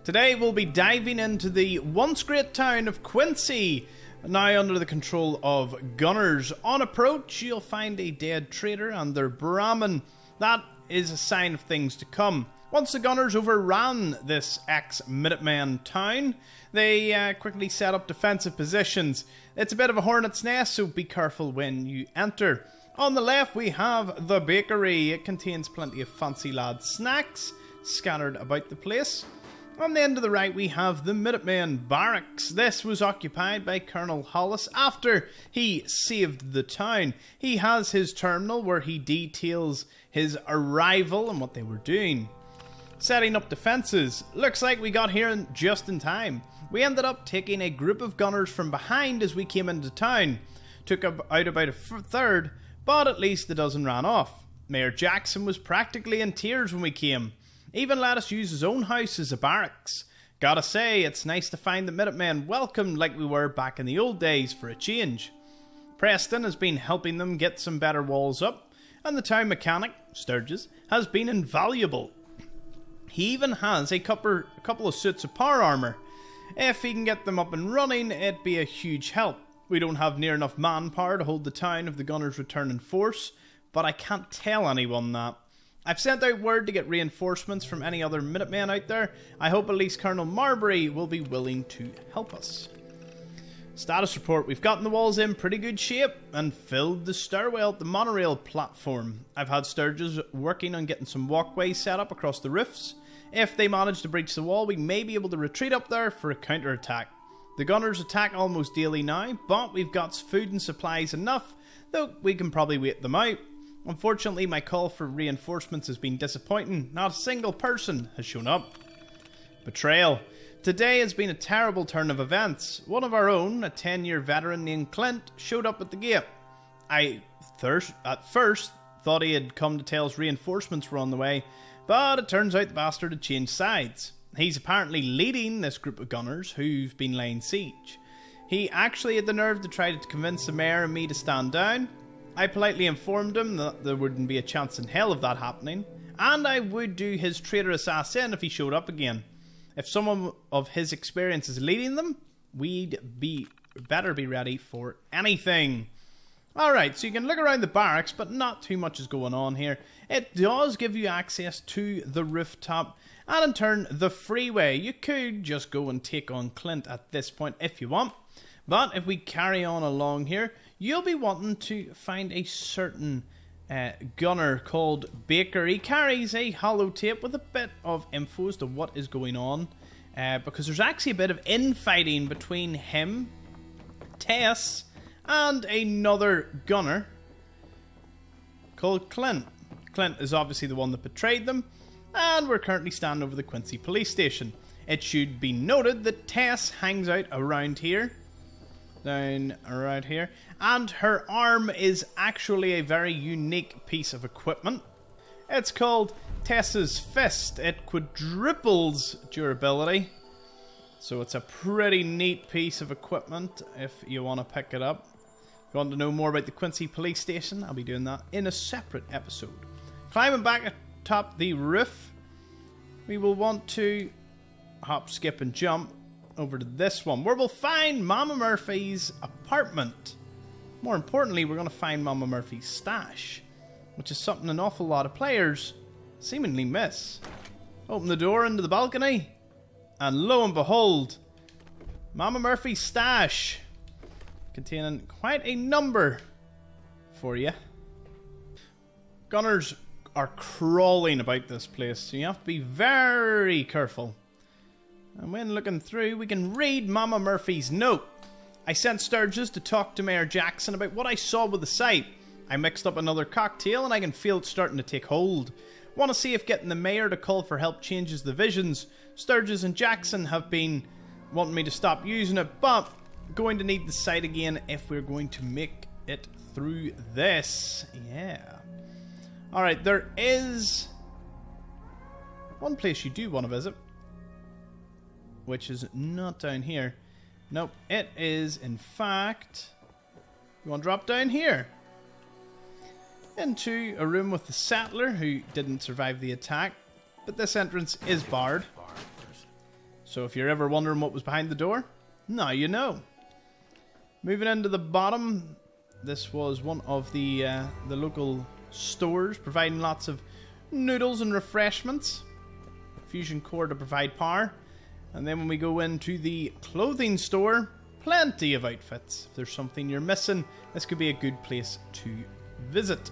Today we'll be diving into the once great town of Quincy, now under the control of gunners. On approach, you'll find a dead trader and their Brahmin. That is a sign of things to come. Once the gunners overran this ex-Minutemen town, they quickly set up defensive positions. It's a bit of a hornet's nest, so be careful when you enter. On the left we have the bakery. It contains plenty of fancy lad snacks scattered about the place. On the end to the right we have the Minutemen barracks. This was occupied by Colonel Hollis after he saved the town. He has his terminal where he details his arrival and what they were doing. Setting up defences. Looks like we got here just in time. We ended up taking a group of gunners from behind as we came into town. Took out about a third, but at least a dozen ran off. Mayor Jackson was practically in tears when we came. Even let us use his own house as a barracks. Gotta say, it's nice to find the Minutemen welcomed like we were back in the old days for a change. Preston has been helping them get some better walls up, and the town mechanic, Sturgis, has been invaluable. He even has a couple of suits of power armour. If he can get them up and running, it'd be a huge help. We don't have near enough manpower to hold the town if the gunners return in force, but I can't tell anyone that. I've sent out word to get reinforcements from any other Minutemen out there. I hope at least Colonel Marbury will be willing to help us. Status report. We've gotten the walls in pretty good shape and filled the stairwell at the monorail platform. I've had Sturgis working on getting some walkways set up across the roofs. If they manage to breach the wall, we may be able to retreat up there for a counter-attack. The gunners attack almost daily now, but we've got food and supplies enough, though we can probably wait them out. Unfortunately, my call for reinforcements has been disappointing. Not a single person has shown up. Betrayal. Today has been a terrible turn of events. One of our own, a 10-year veteran named Clint, showed up at the gate. I at first thought he had come to tell us reinforcements were on the way, but it turns out the bastard had changed sides. He's apparently leading this group of gunners who've been laying siege. He actually had the nerve to try to convince the mayor and me to stand down. I politely informed him that there wouldn't be a chance in hell of that happening, and I would do his traitorous ass in if he showed up again. If someone of his experience is leading them, we'd better be ready for anything. Alright, so you can look around the barracks, but not too much is going on here. It does give you access to the rooftop, and in turn, the freeway. You could just go and take on Clint at this point if you want. But if we carry on along here, you'll be wanting to find a certain gunner called Baker. He carries a holotape with a bit of info as to what is going on. Because there's actually a bit of infighting between him, Tess, and another gunner called Clint. Clint is obviously the one that betrayed them, and we're currently standing over the Quincy police station. It should be noted that Tess hangs out around here. Down right here, and her arm is actually a very unique piece of equipment. It's called Tess's Fist. It quadruples durability, so it's a pretty neat piece of equipment if you want to pick it up. If you want to know more about the Quincy police station, I'll be doing that in a separate episode. Climbing back atop the roof, we will want to hop, skip and jump over to this one, where we'll find Mama Murphy's apartment. More importantly, we're going to find Mama Murphy's stash, which is something an awful lot of players seemingly miss. Open the door into the balcony, and lo and behold, Mama Murphy's stash, containing quite a number for you. Gunners are crawling about this place, so you have to be very careful. And when looking through, we can read Mama Murphy's note. I sent Sturgis to talk to Mayor Jackson about what I saw with the site. I mixed up another cocktail and I can feel it starting to take hold. Want to see if getting the mayor to call for help changes the visions. Sturgis and Jackson have been wanting me to stop using it, but going to need the site again if we're going to make it through this. Yeah. Alright, there is one place you do want to visit, which is not down here. Nope, it is, in fact, you want to drop down here into a room with the settler who didn't survive the attack, but this entrance is barred. So if you're ever wondering what was behind the door, now you know. Moving into the bottom, this was one of the local stores providing lots of noodles and refreshments. Fusion core to provide power. And then when we go into the clothing store, plenty of outfits. If there's something you're missing, this could be a good place to visit.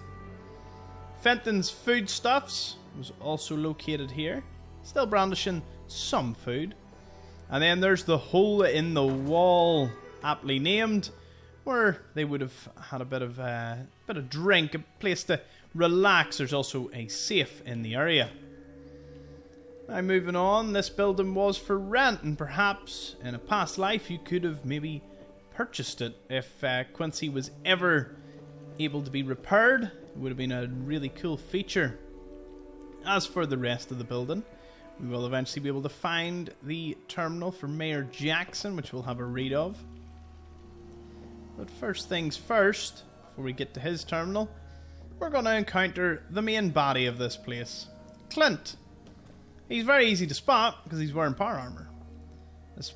Fenton's Foodstuffs was also located here. Still brandishing some food. And then there's the Hole in the Wall, aptly named, where they would have had a bit of drink, a place to relax. There's also a safe in the area. Now moving on, this building was for rent, and perhaps in a past life you could have maybe purchased it. If Quincy was ever able to be repaired, it would have been a really cool feature. As for the rest of the building, we will eventually be able to find the terminal for Mayor Jackson, which we'll have a read of. But first things first, before we get to his terminal, we're going to encounter the main body of this place, Clint. He's very easy to spot because he's wearing power armor.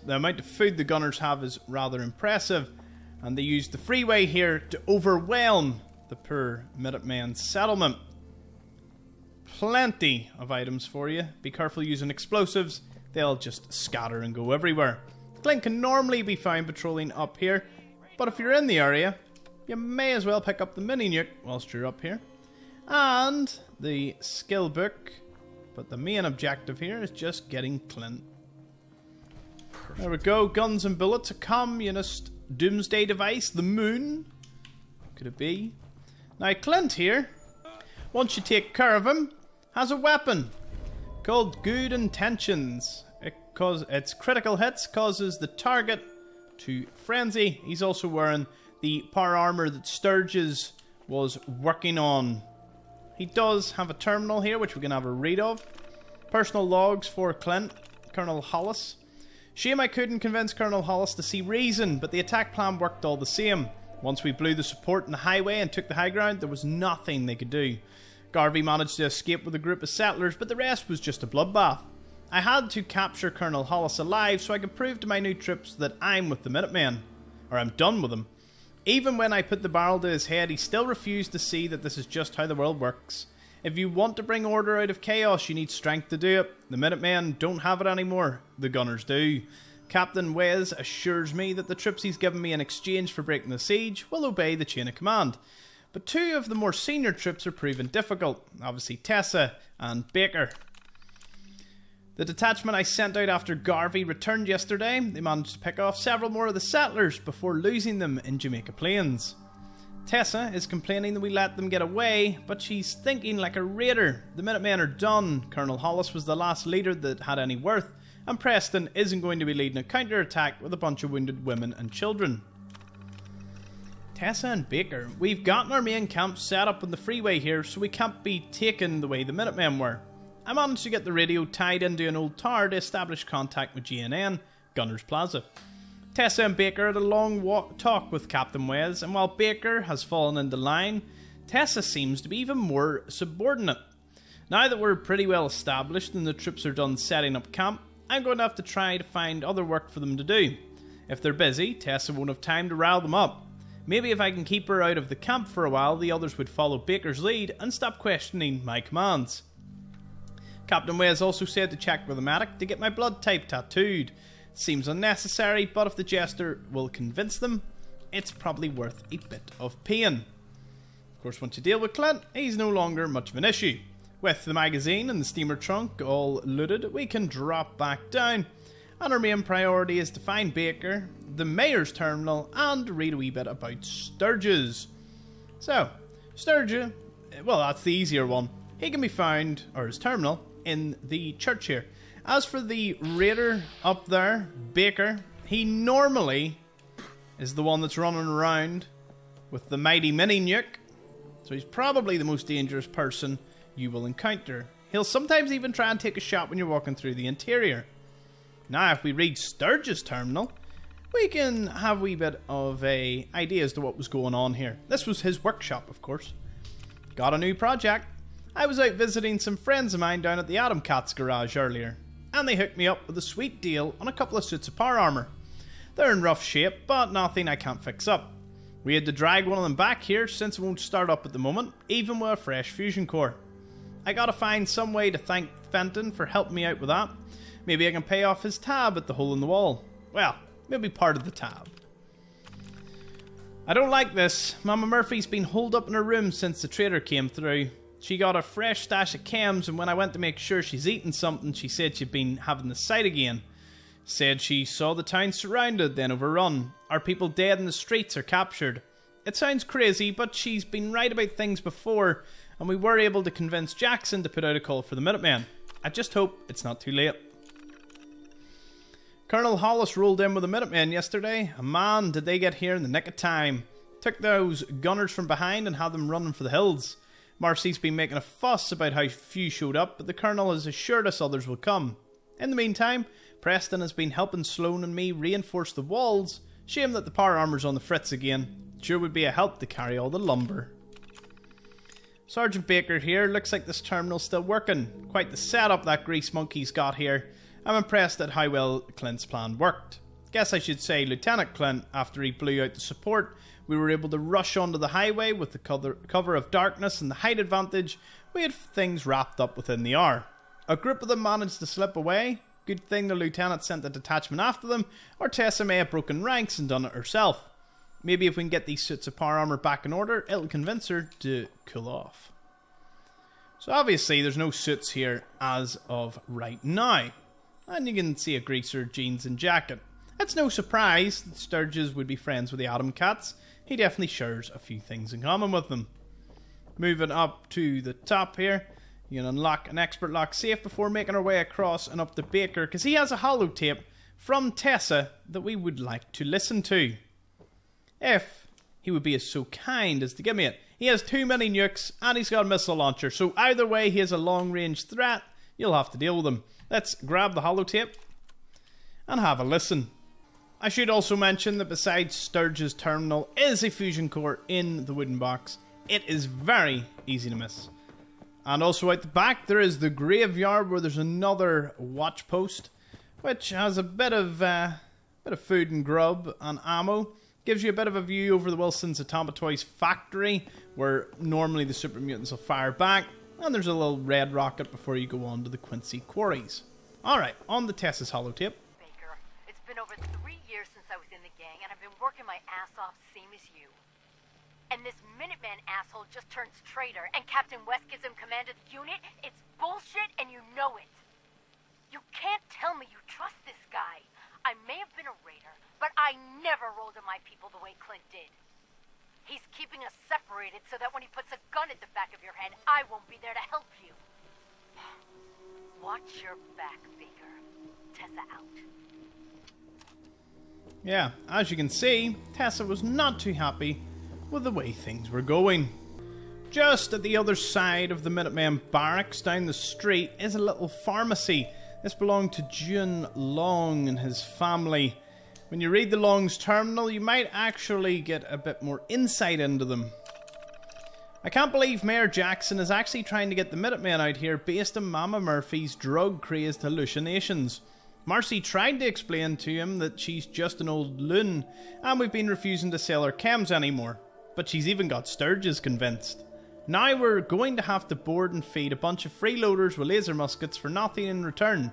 The amount of food the gunners have is rather impressive, and they use the freeway here to overwhelm the poor Minutemen settlement. Plenty of items for you. Be careful using explosives, they'll just scatter and go everywhere. Clint can normally be found patrolling up here, but if you're in the area, you may as well pick up the mini nuke whilst you're up here. And the skill book. But the main objective here is just getting Clint. There we go. Guns and bullets. A communist doomsday device. The moon. Could it be? Now Clint here, once you take care of him, has a weapon called Good Intentions. Its critical hits causes the target to frenzy. He's also wearing the power armor that Sturges was working on. He does have a terminal here, which we can have a read of. Personal logs for Clint, Colonel Hollis. Shame I couldn't convince Colonel Hollis to see reason, but the attack plan worked all the same. Once we blew the support in the highway and took the high ground, there was nothing they could do. Garvey managed to escape with a group of settlers, but the rest was just a bloodbath. I had to capture Colonel Hollis alive so I could prove to my new troops that I'm with the Minutemen. Or I'm done with them. Even when I put the barrel to his head, he still refused to see that this is just how the world works. If you want to bring order out of chaos, you need strength to do it. The Minutemen don't have it anymore. The gunners do. Captain Wes assures me that the troops he's given me in exchange for breaking the siege will obey the chain of command. But two of the more senior troops are proving difficult. Obviously Tessa and Baker. The detachment I sent out after Garvey returned yesterday, they managed to pick off several more of the settlers before losing them in Jamaica Plains. Tessa is complaining that we let them get away, but she's thinking like a raider. The Minutemen are done. Colonel Hollis was the last leader that had any worth, and Preston isn't going to be leading a counter-attack with a bunch of wounded women and children. Tessa and Baker, we've gotten our main camp set up on the freeway here, so we can't be taken the way the Minutemen were. I managed to get the radio tied into an old tower to establish contact with GNN, Gunners Plaza. Tessa and Baker had a long talk with Captain Wes, and while Baker has fallen into line, Tessa seems to be even more subordinate. Now that we're pretty well established and the troops are done setting up camp, I'm going to have to try to find other work for them to do. If they're busy, Tessa won't have time to rile them up. Maybe if I can keep her out of the camp for a while, the others would follow Baker's lead and stop questioning my commands. Captain Wes also said to check with the medic to get my blood type tattooed. Seems unnecessary, but if the jester will convince them, it's probably worth a bit of pain. Of course, once you deal with Clint, he's no longer much of an issue. With the magazine and the steamer trunk all looted, we can drop back down. And our main priority is to find Baker, the mayor's terminal, and read a wee bit about Sturges. So, Sturges, well, that's the easier one. He can be found, or his terminal, in the church here. As for the raider up there, Baker, he normally is the one that's running around with the mighty mini nuke. So he's probably the most dangerous person you will encounter. He'll sometimes even try and take a shot when you're walking through the interior. Now, if we read Sturges' terminal, we can have a wee bit of a idea as to what was going on here. This was his workshop, of course. Got a new project. I was out visiting some friends of mine down at the Atom Cat's garage earlier. and they hooked me up with a sweet deal on a couple of suits of power armor. They're in rough shape, but nothing I can't fix up. We had to drag one of them back here since it won't start up at the moment, even with a fresh fusion core. I gotta find some way to thank Fenton for helping me out with that. Maybe I can pay off his tab at the hole in the wall. Well, maybe part of the tab. I don't like this. Mama Murphy's been holed up in her room since the trader came through. She got a fresh stash of chems, and when I went to make sure she's eaten something, she said she'd been having the sight again. Said she saw the town surrounded, then overrun. Our people dead in the streets or captured. It sounds crazy, but she's been right about things before, and we were able to convince Jackson to put out a call for the Minutemen. I just hope it's not too late. Colonel Hollis rolled in with the Minutemen yesterday, and man, did they get here in the nick of time. Took those gunners from behind and had them running for the hills. Marcy's been making a fuss about how few showed up, but the Colonel has assured us others will come. In the meantime, Preston has been helping Sloane and me reinforce the walls. Shame that the power armor's on the fritz again. Sure would be a help to carry all the lumber. Sergeant Baker here. Looks like this terminal's still working. Quite the setup that grease monkey's got here. I'm impressed at how well Clint's plan worked. Guess I should say Lieutenant Clint, after he blew out the support, we were able to rush onto the highway with the cover of darkness and the height advantage. We had things wrapped up within the hour. A group of them managed to slip away. Good thing the lieutenant sent a detachment after them, or Tessa may have broken ranks and done it herself. Maybe if we can get these suits of power armor back in order, it'll convince her to cool off. So obviously there's no suits here as of right now. And you can see a greaser, jeans and jacket. It's no surprise that Sturges would be friends with the Atom Cats. He definitely shares a few things in common with them. Moving up to the top here, you can unlock an expert lock safe before making our way across and up to Baker, because he has a holotape from Tessa that we would like to listen to. If he would be so kind as to give me it. He has too many nukes and he's got a missile launcher, so either way he has a long range threat. You'll have to deal with him. Let's grab the holotape and have a listen. I should also mention that besides Sturge's terminal is a fusion core in the wooden box. It is very easy to miss. And also out the back there is the graveyard where there's another watch post, which has a bit of food and grub and ammo. Gives you a bit of a view over the Wilson's Automatoys factory, where normally the super mutants will fire back. And there's a little red rocket before you go on to the Quincy quarries. Alright, on the Tessa's holotape. Baker, it's been over 3 years since I was in the gang, and I've been working my ass off, same as you. And this Minuteman asshole just turns traitor, and Captain West gives him command of the unit? It's bullshit, and you know it. You can't tell me you trust this guy. I may have been a raider, but I never rolled on my people the way Clint did. He's keeping us separated so that when he puts a gun at the back of your head, I won't be there to help you. Watch your back, Baker. Tessa out. Yeah, as you can see, Tessa was not too happy with the way things were going. Just at the other side of the Minutemen barracks down the street is a little pharmacy. This belonged to June Long and his family. When you read the Long's terminal, you might actually get a bit more insight into them. I can't believe Mayor Jackson is actually trying to get the Minutemen out here based on Mama Murphy's drug-crazed hallucinations. Marcy tried to explain to him that she's just an old loon, and we've been refusing to sell her chems anymore. But she's even got Sturges convinced. Now we're going to have to board and feed a bunch of freeloaders with laser muskets for nothing in return.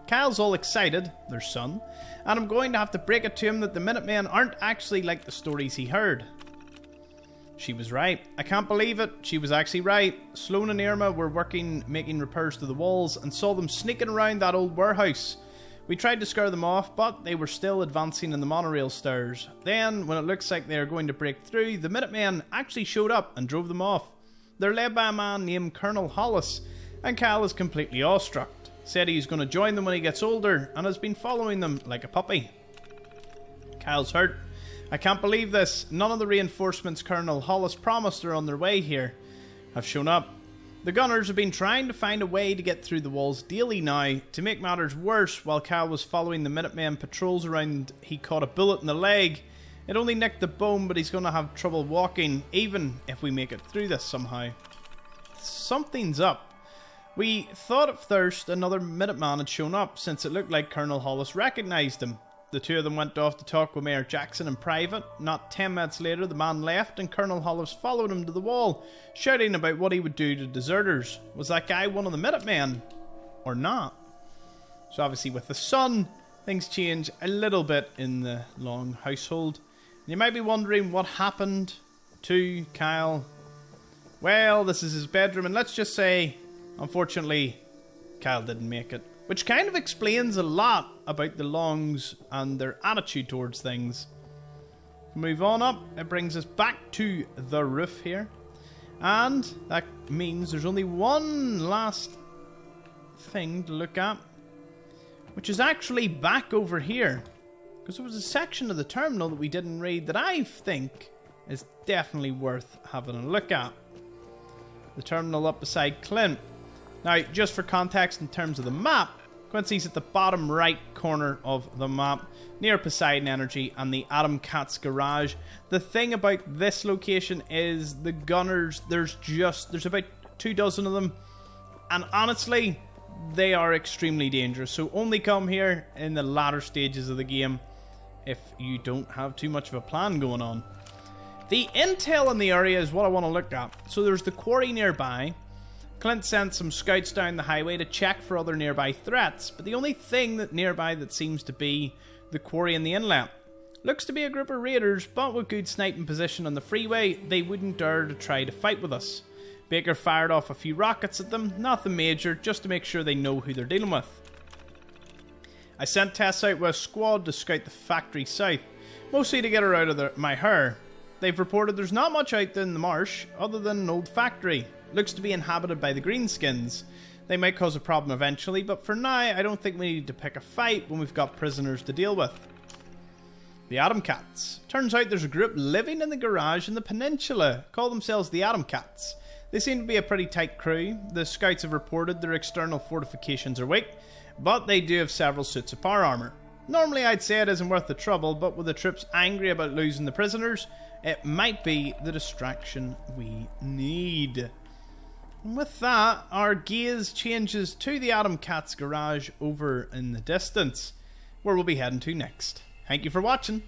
Kyle's all excited, their son, and I'm going to have to break it to him that the Minutemen aren't actually like the stories he heard. She was right. I can't believe it. She was actually right. Sloane and Irma were making repairs to the walls and saw them sneaking around that old warehouse. We tried to scare them off, but they were still advancing in the monorail stairs. Then, when it looks like they are going to break through, the Minutemen actually showed up and drove them off. They're led by a man named Colonel Hollis, and Kyle is completely awestruck. Said he's going to join them when he gets older, and has been following them like a puppy. Kyle's hurt. I can't believe this. None of the reinforcements Colonel Hollis promised are on their way here have shown up. The gunners have been trying to find a way to get through the walls daily now. To make matters worse, while Kyle was following the Minutemen patrols around, he caught a bullet in the leg. It only nicked the bone, but he's going to have trouble walking, even if we make it through this somehow. Something's up. We thought at first another Minuteman had shown up, since it looked like Colonel Hollis recognised him. The two of them went off to talk with Mayor Jackson in private. Not 10 minutes later, the man left and Colonel Hollis followed him to the wall, shouting about what he would do to deserters. Was that guy one of the Minutemen? Or not? So obviously with the son, things change a little bit in the Long household. And you might be wondering what happened to Kyle. Well, this is his bedroom, and let's just say, unfortunately, Kyle didn't make it. Which kind of explains a lot about the Longs and their attitude towards things. Move on up, it brings us back to the roof here. And that means there's only one last thing to look at, which is actually back over here. Because there was a section of the terminal that we didn't read that I think is definitely worth having a look at. The terminal up beside Clint. Now, just for context in terms of the map, Quincy's at the bottom right corner of the map, near Poseidon Energy and the Atom Cat's garage. The thing about this location is the gunners, there's about 24 of them, and honestly, they are extremely dangerous. So only come here in the latter stages of the game if you don't have too much of a plan going on. The intel in the area is what I want to look at. So there's the quarry nearby. Clint sent some scouts down the highway to check for other nearby threats, but the only thing that nearby that seems to be the quarry and the inlet. Looks to be a group of raiders, but with good sniping position on the freeway, they wouldn't dare to try to fight with us. Baker fired off a few rockets at them, nothing major, just to make sure they know who they're dealing with. I sent Tess out with a squad to scout the factory south, mostly to get her out of my hair. They've reported there's not much out in the marsh other than an old factory. Looks to be inhabited by the Greenskins. They might cause a problem eventually, but for now I don't think we need to pick a fight when we've got prisoners to deal with. The Atom Cats. Turns out there's a group living in the garage in the peninsula, call themselves the Atom Cats. They seem to be a pretty tight crew. The scouts have reported their external fortifications are weak, but they do have several suits of power armor. Normally I'd say it isn't worth the trouble, but with the troops angry about losing the prisoners, it might be the distraction we need. And with that, our gaze changes to the Atom Cat's garage over in the distance, where we'll be heading to next. Thank you for watching.